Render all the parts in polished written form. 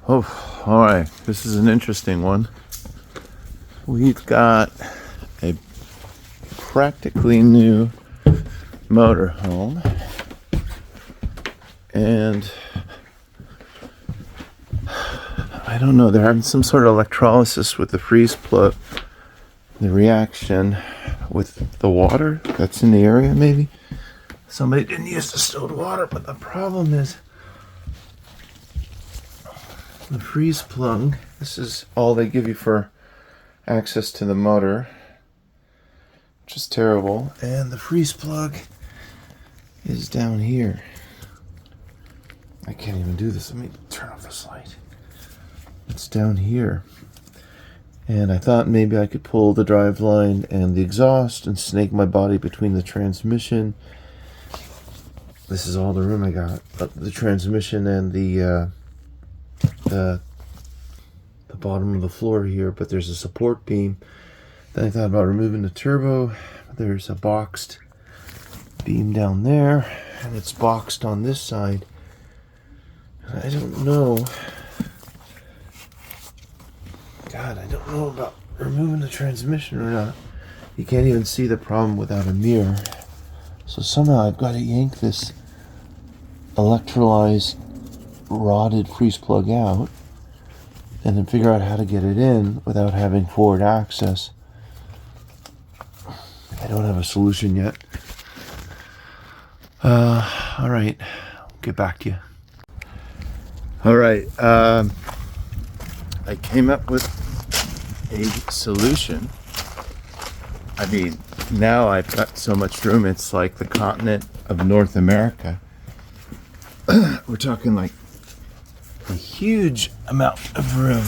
Oh, all right. This is an interesting one. We've got a practically new motorhome, and I don't know, they're having some sort of electrolysis with the freeze plug, the reaction with the water that's in the area. Maybe somebody didn't use distilled water, but the problem is the freeze plug. This is all they give you for access to the motor, which is terrible. And the freeze plug is down here. I can't even do this. Let me turn off this light. It's down here. And I thought maybe I could pull the drive line and the exhaust and snake my body between the transmission. This is all the room I got. The transmission and the bottom of the floor here, but there's a support beam. Then I thought about removing the turbo. There's a boxed beam down there, and it's boxed on this side. I don't know. God, I don't know about removing the transmission or not. You can't even see the problem without a mirror. So somehow I've got to yank this electrolyzed rotted freeze plug out and then figure out how to get it in without having forward access. I don't have a solution yet. All right, I'll get back to you. All right, I came up with a solution. I mean, now I've got so much room, it's like the continent of North America. We're talking like a huge amount of room,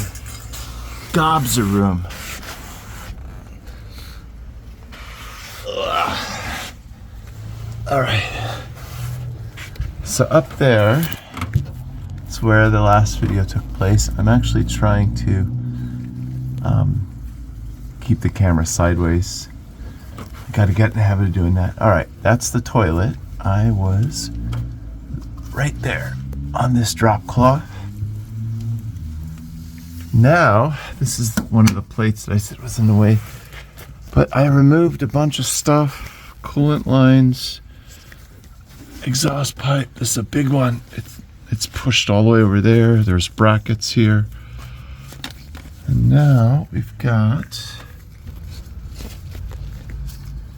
gobs of room. Ugh. All right, so up there is where the last video took place. I'm actually trying to keep the camera sideways. Got to get in the habit of doing that. All right, that's the toilet. I was right there on this drop cloth. Now, this is one of the plates that I said was in the way, but I removed a bunch of stuff, coolant lines, exhaust pipe. This is a big one. It's pushed all the way over there. There's brackets here. And now we've got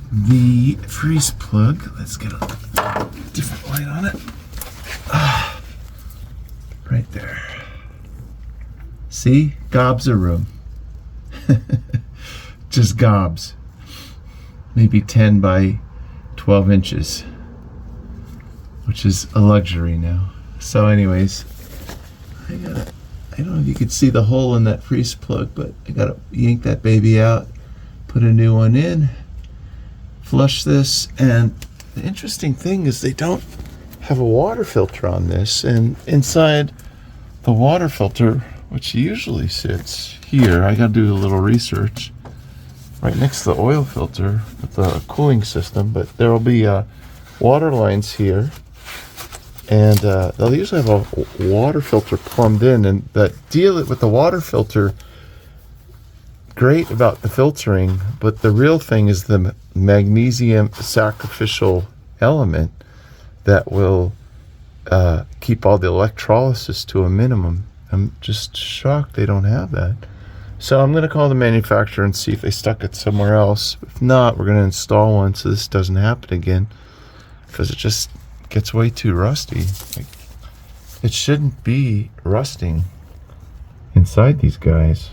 the freeze plug. Let's get a different light on it. Right there. See? Gobs of room. Just gobs. Maybe 10 by 12 inches, which is a luxury now. So anyways, I don't know if you could see the hole in that freeze plug, but I gotta yank that baby out, put a new one in, flush this. And the interesting thing is they don't have a water filter on this, and inside the water filter, which usually sits here, I gotta do a little research, right next to the oil filter with the cooling system, but there will be water lines here, and they'll usually have a water filter plumbed in. And that deal with the water filter, great about the filtering, but the real thing is the magnesium sacrificial element that will keep all the electrolysis to a minimum. I'm just shocked they don't have that. So I'm going to call the manufacturer and see if they stuck it somewhere else. If not, we're going to install one so this doesn't happen again, because it just gets way too rusty. Like, it shouldn't be rusting inside these guys.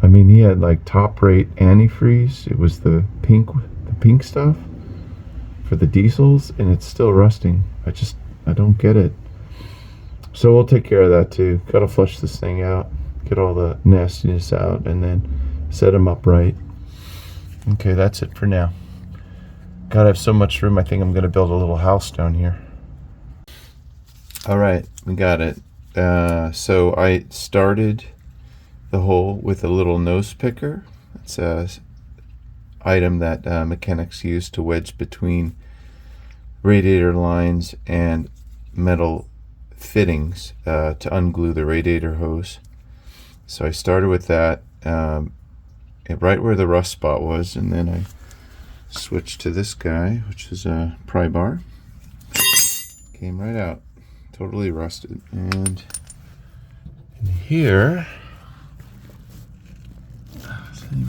I mean, he had like top rate antifreeze. It was the pink stuff for the diesels, and it's still rusting. I don't get it. So we'll take care of that too. Gotta flush this thing out, get all the nastiness out, and then set them up right. Okay, that's it for now. God, I have so much room. I think I'm gonna build a little house down here. All right, we got it. So I started the hole with a little nose picker. It's a item that mechanics use to wedge between radiator lines and metal fittings to unglue the radiator hose. So I started with that right where the rust spot was, and then I switched to this guy, which is a pry bar. Came right out, totally rusted. And in here,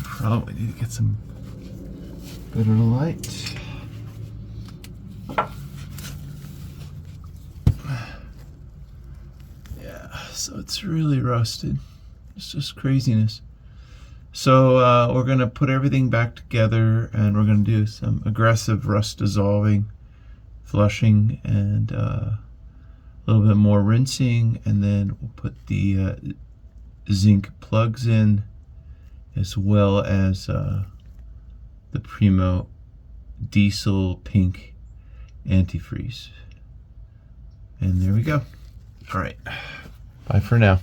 probably need to get some better light. Yeah, so it's really rusted. It's just craziness. So we're gonna put everything back together, and we're gonna do some aggressive rust dissolving, flushing, and a little bit more rinsing, and then we'll put the zinc plugs in, as well as the Primo diesel pink antifreeze. And there we go. All right, bye for now.